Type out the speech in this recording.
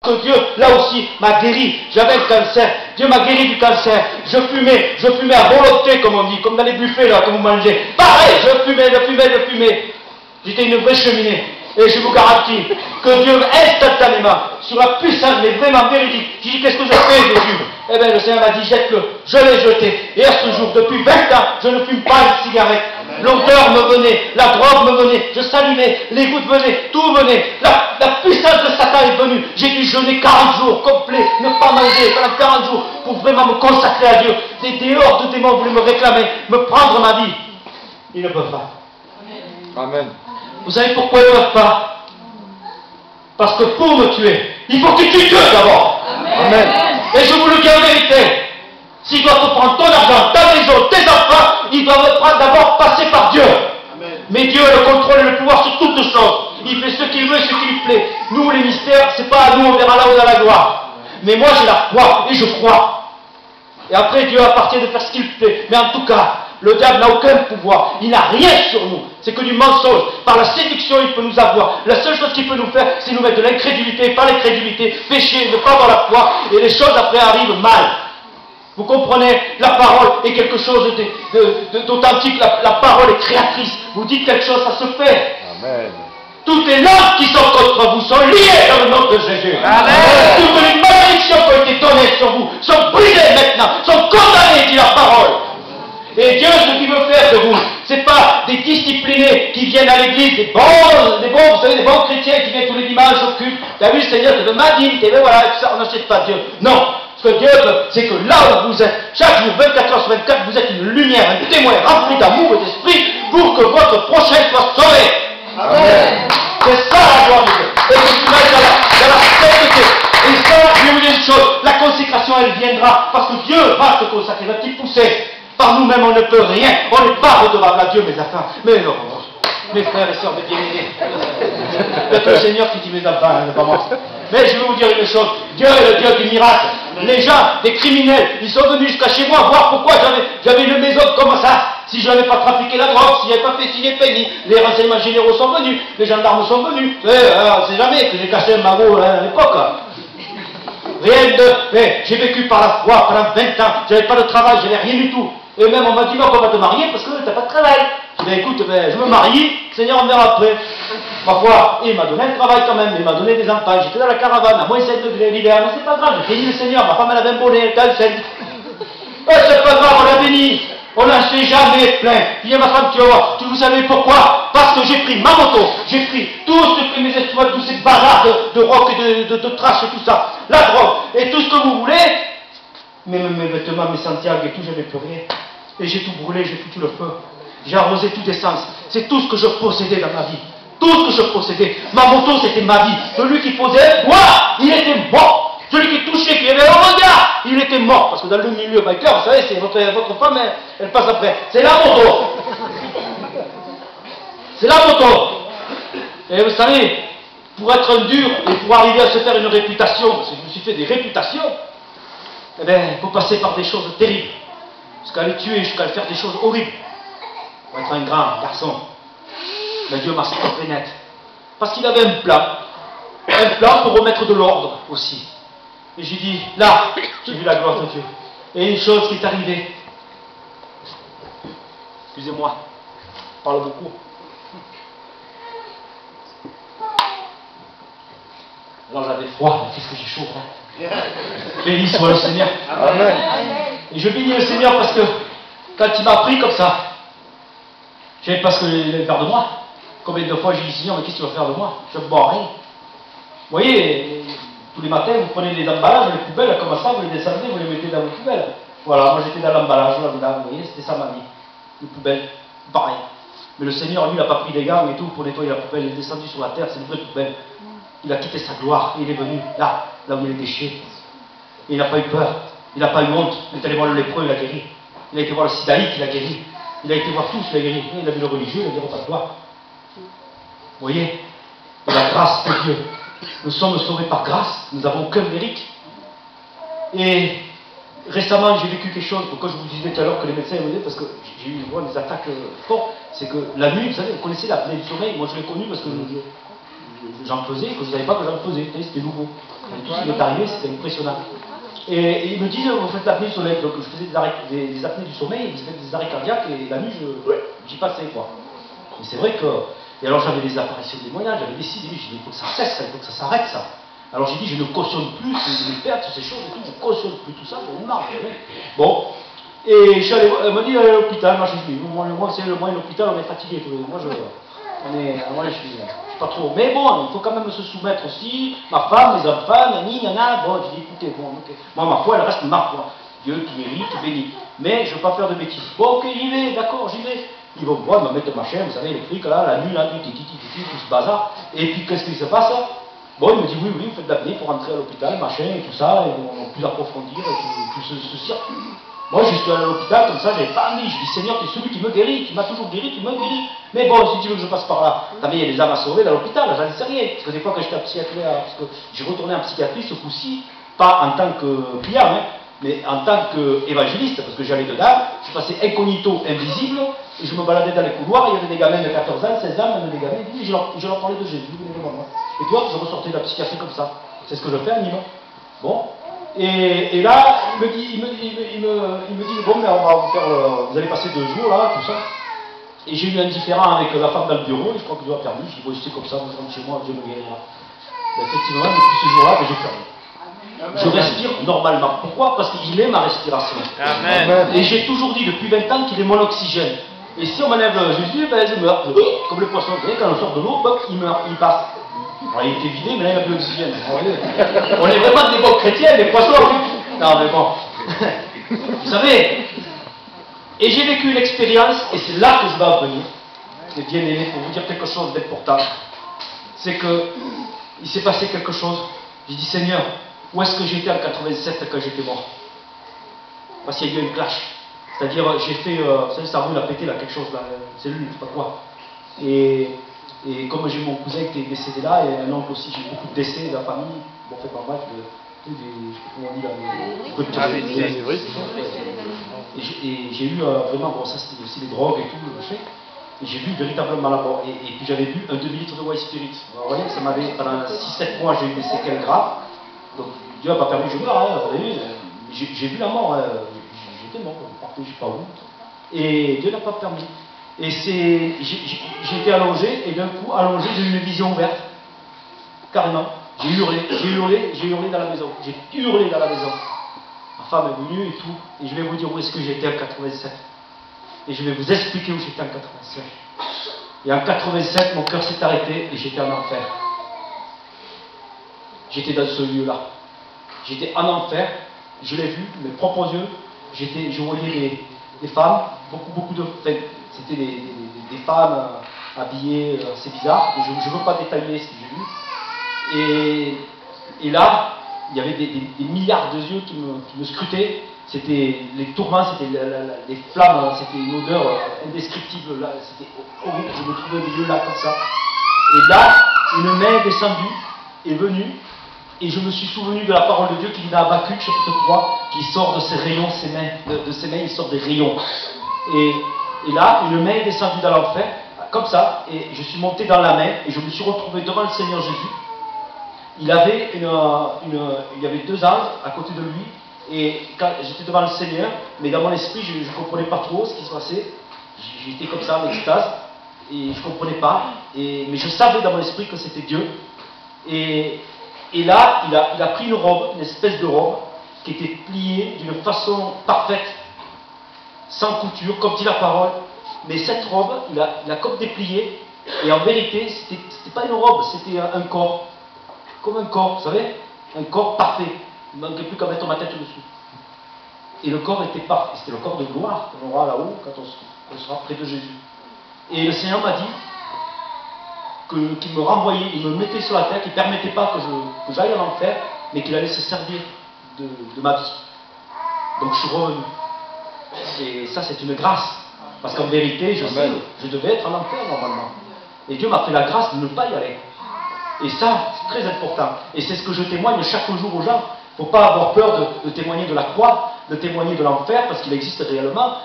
que Dieu, là aussi, m'a guéri. J'avais le cancer. Dieu m'a guéri du cancer. Je fumais à volonté, comme on dit, comme dans les buffets là que vous mangez. Pareil, je fumais. J'étais une vraie cheminée. Et je vous garantis que Dieu, instantanément, sur la puissance, mais vraiment véridique, j'ai dit, qu'est-ce que je fais, Jésus? Eh bien, le Seigneur m'a dit, jette-le. Je l'ai jeté. Et à ce jour, depuis 20 ans, je ne fume pas une cigarette. L'odeur me venait, la drogue me venait, je s'allumais, les gouttes venaient, tout venait. La puissance de Satan est venue. J'ai dû jeûner 40 jours complets, ne pas manger pendant 40 jours pour vraiment me consacrer à Dieu. Des hordes de démons voulaient me réclamer, me prendre ma vie. Ils ne peuvent pas. Amen. Vous savez pourquoi ils ne peuvent pas? Parce que pour me tuer, il faut qu'ils tuent Dieu d'abord. Amen. Et je vous le dis en vérité. S'ils doivent te prendre ton argent, ta maison, tes enfants, ils doivent d'abord passer par Dieu. Amen. Mais Dieu a le contrôle et le pouvoir sur toutes choses. Il fait ce qu'il veut et ce qui lui plaît. Nous, les mystères, c'est pas à nous, on verra là-haut dans la gloire. Mais moi, j'ai la foi et je crois. Et après, Dieu appartient de faire ce qu'il plaît. Mais en tout cas, le diable n'a aucun pouvoir. Il n'a rien sur nous. C'est que du mensonge. Par la séduction, il peut nous avoir. La seule chose qu'il peut nous faire, c'est nous mettre de l'incrédulité. Par l'incrédulité, pécher, ne pas avoir la foi. Et les choses après arrivent mal. Vous comprenez? La parole est quelque chose d'authentique. La parole est créatrice. Vous dites quelque chose, ça se fait. Amen. Toutes les langues qui sont contre vous sont liées dans le nom de Jésus. Amen. Toutes les malédictions qui ont été données sur vous sont brisées maintenant, sont condamnées, dit la parole. Et Dieu, ce qu'il veut faire de vous, c'est pas des disciplinés qui viennent à l'église, des bons chrétiens qui viennent tous les dimanches au culte. T'as vu, le Seigneur te donne ma dîme, voilà, tout ça, on n'achète pas Dieu. Non. Ce que Dieu veut, c'est que là où vous êtes, chaque jour, 24 heures sur 24, vous êtes une lumière, un témoin rempli d'amour et d'esprit pour que votre prochain soit sauvé. Amen. C'est ça la gloire de Dieu. Et que tu vas dans la sainteté. Et ça, je vais vous dire une chose, la consécration, elle viendra parce que Dieu va se consacrer, va t'y pousser. Par nous-mêmes, on ne peut rien. On n'est pas redevable à Dieu, mes enfants. Mais non, mes frères et sœurs, mes bien-aimés. C'est le Seigneur qui dit mes enfants, pas moi. Mais je vais vous dire une chose, Dieu est le Dieu du miracle. Les gens, des criminels, ils sont venus jusqu'à chez moi voir pourquoi j'avais une maison comme ça. Si je n'avais pas trafiqué la drogue, si je n'avais pas fait signer Penny, les renseignements généraux sont venus, les gendarmes sont venus. On ne sait jamais que j'ai caché un magot à l'époque. Rien de... j'ai vécu par la foi pendant 20 ans, j'avais pas de travail, j'avais rien du tout. Et même on m'a dit, on va te marier parce que tu n'as pas de travail. Je dis, écoute, je me marie, Seigneur, on verra après. Ma foi, il m'a donné un travail quand même, il m'a donné des enfants, j'étais dans la caravane, à moins 7 degrés l'hiver, mais c'est pas grave, j'ai béni le Seigneur, ma femme elle avait un bonnet, elle était enceinte. C'est pas grave, on l'a béni, on n'a jamais plein. Viens ma femme, tu vas voir, vous savez pourquoi? Parce que j'ai pris ma moto, j'ai pris tout ce que mes espoirs, tous ces bazars de rock et de trash et tout ça, la drogue, et tout ce que vous voulez, même mes vêtements, mes Santiago et tout, j'avais plus rien. Et j'ai tout brûlé, j'ai foutu le feu. J'ai arrosé toute essence. C'est tout ce que je possédais dans ma vie. Tout ce que je possédais. Ma moto, c'était ma vie. Celui qui posait, il était mort. Celui qui touchait, qui avait un regard, il était mort. Parce que dans le milieu biker, vous savez, c'est votre femme, elle passe après. C'est la moto. C'est la moto. Et vous savez, pour être un dur et pour arriver à se faire une réputation, parce que je me suis fait des réputations, eh bien, il faut passer par des choses terribles. Jusqu'à les tuer, jusqu'à faire des choses horribles. Pour être un grand garçon. Mais Dieu m'a stoppé net. Parce qu'il avait un plan. Un plan pour remettre de l'ordre aussi. Et j'ai dit, là, j'ai vu la gloire de Dieu. Et une chose qui est arrivée. Excusez-moi, je parle beaucoup. Alors j'avais froid, mais qu'est-ce que j'ai chaud, hein? Béni soit le Seigneur. Amen. Et je bénis le Seigneur parce que quand il m'a pris comme ça, je ne sais pas ce qu'il allait faire de moi. Combien de fois j'ai dit, Seigneur, mais qu'est-ce que tu vas faire de moi? Je ne bois rien. Vous voyez, tous les matins, vous prenez les emballages, les poubelles, comme ça, vous les descendez, vous les mettez dans vos poubelles. Voilà, moi j'étais dans l'emballage, là, vous voyez, c'était ça ma vie. Les poubelles, pareil. Mais le Seigneur, lui, il n'a pas pris des gants et tout pour nettoyer la poubelle, il est descendu sur la terre, c'est une vraie poubelle. Il a quitté sa gloire et il est venu là où il est déché. Et il n'a pas eu peur, il n'a pas eu honte. Il est allé voir le lépreux, il a guéri. Il a été voir le sidaïque, il a guéri. Il a été voir tous, il a guéri. Il a vu le religieux, il a dit, repas de toi. Vous voyez, et la grâce de Dieu. Nous sommes sauvés par grâce, nous n'avons aucun mérite. Et récemment, j'ai vécu quelque chose, pourquoi je vous disais tout à l'heure que les médecins venaient, parce que j'ai eu des attaques fortes, c'est que la nuit, vous savez, vous connaissez l'apnée du sommeil, moi je l'ai connu parce que j'en faisais, que je ne savais pas que j'en faisais. C'était nouveau. Tout ce qui m'est arrivé, c'était impressionnant. Et ils me disent, vous faites l'apnée du sommeil. Donc je faisais des apnées du sommeil, je faisais des arrêts cardiaques, et la nuit, j'y passais, quoi. Mais c'est vrai que... Et alors j'avais des apparitions démoniaques, j'avais décidé, j'ai dit, il faut que ça cesse, il faut que ça s'arrête, ça. Alors j'ai dit, je ne cautionne plus les pertes, ces choses et tout, je ne cautionne plus tout ça, j'en ai marre. Bon, et je suis allé, elle m'a dit, à l'hôpital, moi je dis, moi c'est le moyen de l'hôpital, on est fatigué, moi je suis pas trop. Mais bon, il faut quand même se soumettre aussi, ma femme, mes enfants, nani, nana, bon, je dis, écoutez, bon, ok. Moi ma foi, elle reste ma foi. Dieu qui guérit, qui bénit. Mais je ne veux pas faire de bêtises. Bon, ok, j'y vais, d'accord, j'y vais. Ils vont voir, ils me mettent le machin, vous savez, électrique, là, la nuit, là, tout ce bazar. Et puis, qu'est-ce qui se passe? Bon, il me dit, oui, vous faites de l'apnée pour rentrer à l'hôpital, machin, et tout ça, et on va plus approfondir, et tout ce circuit. Moi, je suis allé à l'hôpital, comme ça, j'avais pas envie. Je dis, Seigneur, tu es celui qui me guérit, qui m'a toujours guéri, tu me guéris. Mais bon, si tu veux que je passe par là, t'as il y a des âmes à sauver dans l'hôpital, j'en sais rien. Parce que des fois, quand j'étais en psychiatrie, parce que j'ai retourné en psychiatrie, ce coup-ci, pas en tant que client, hein, mais en tant qu'évangéliste, parce que j'allais dedans, je passais incognito, invisible, et je me baladais dans les couloirs, et il y avait des gamins de 14 ans, 16 ans, même des gamins, et je leur parlais de Jésus, venez devant moi. Et puis hop, je ressortais de la psychiatrie comme ça. C'est ce que je fais à Nîmes. Bon. Et là, il me dit, bon, mais on va vous faire, vous allez passer 2 jours là, tout ça. Et j'ai eu un différend avec la femme dans le bureau, et je crois que je dois permis. Je dis, bon, c'est comme ça, vous rentrez chez moi, je me guérirai. Effectivement, depuis ce jour-là, j'ai fermé. Je respire normalement. Pourquoi? Parce qu'il est ma respiration. Amen. Et j'ai toujours dit depuis 20 ans qu'il est mon oxygène. Et si on m'enlève Jésus, ben je meurs. Comme le poisson, vous savez, quand on sort de l'eau, il meurt, il passe. Alors, il était vidé, mais là il n'y a plus d'oxygène. On est vraiment des bons chrétiens, des poissons. Non, mais bon. Vous savez, et j'ai vécu une expérience, et c'est là que je vais en venir, mes bien-aimés, pour vous dire quelque chose d'important. C'est que il s'est passé quelque chose. J'ai dit, Seigneur, où est-ce que j'étais en 87 quand j'étais mort? Parce qu'il y a eu un clash. C'est-à-dire, j'ai fait, vous savez, ça roule a pété là, quelque chose, là, une cellule, je sais pas quoi. Et comme j'ai mon cousin qui est décédé là, et un oncle aussi, j'ai beaucoup de décès de la famille, bon, fait par mal, je sais pas comment on dit là, et j'ai eu vraiment, bon, ça c'était aussi les drogues et tout, le machin. Et j'ai vu véritablement là-bas. Et puis j'avais bu un demi-litre de white spirit. Vous voyez, ça m'avait, pendant 6-7 mois, j'ai eu des séquelles graves. Donc Dieu n'a pas permis que je meure, hein, vous voyez, j'ai vu la mort, hein, j'étais mort, partout, je sais pas où. Et Dieu n'a pas permis. Et j'ai été allongé, et d'un coup, allongé, j'ai eu une vision ouverte. Carrément. J'ai hurlé dans la maison. J'ai hurlé dans la maison. Ma femme est venue et tout. Et je vais vous dire où est-ce que j'étais en 87. Et je vais vous expliquer où j'étais en 87. Et en 87, mon cœur s'est arrêté et j'étais en enfer. J'étais dans ce lieu-là. J'étais en enfer. Je l'ai vu, mes propres yeux. Je voyais des femmes, beaucoup de... C'était des femmes habillées, c'est bizarre. Et je ne veux pas détailler ce que j'ai vu. Et là, il y avait des milliards de yeux qui me scrutaient. C'était les tourments, c'était les flammes, c'était une odeur indescriptible. C'était horrible. Je me trouvais au milieu là, comme ça. Et là, une main descendue est venue. Et je me suis souvenu de la parole de Dieu qui dit dans Habakkuk, chapitre 3, qui sort de ses rayons, ses mains, de ses mains, il sort des rayons. Et là, une main est descendue dans l'enfer, comme ça, et je suis monté dans la main, et je me suis retrouvé devant le Seigneur Jésus. Il y avait 2 anges à côté de lui, et quand j'étais devant le Seigneur, mais dans mon esprit, je ne comprenais pas trop ce qui se passait. J'étais comme ça, en extase, et je ne comprenais pas, mais je savais dans mon esprit que c'était Dieu. Et là, il a pris une robe, une espèce de robe, qui était pliée d'une façon parfaite, sans couture, comme dit la parole. Mais cette robe, il a comme déplié, et en vérité, c'était pas une robe, c'était un corps. Comme un corps, vous savez, un corps parfait. Il ne manquait plus qu'à mettre ma tête dessous. Et le corps était parfait. C'était le corps de gloire qu'on aura là-haut quand on sera près de Jésus. Et le Seigneur m'a dit qu'il me renvoyait, il me mettait sur la terre, qu'il ne permettait pas que j'aille en enfer, mais qu'il allait se servir de ma vie. Donc je suis revenu. Et ça, c'est une grâce. Parce qu'en vérité, je devais être en enfer normalement. Et Dieu m'a fait la grâce de ne pas y aller. Et ça, c'est très important. Et c'est ce que je témoigne chaque jour aux gens. Il ne faut pas avoir peur de témoigner de la croix, de témoigner de l'enfer, parce qu'il existe réellement.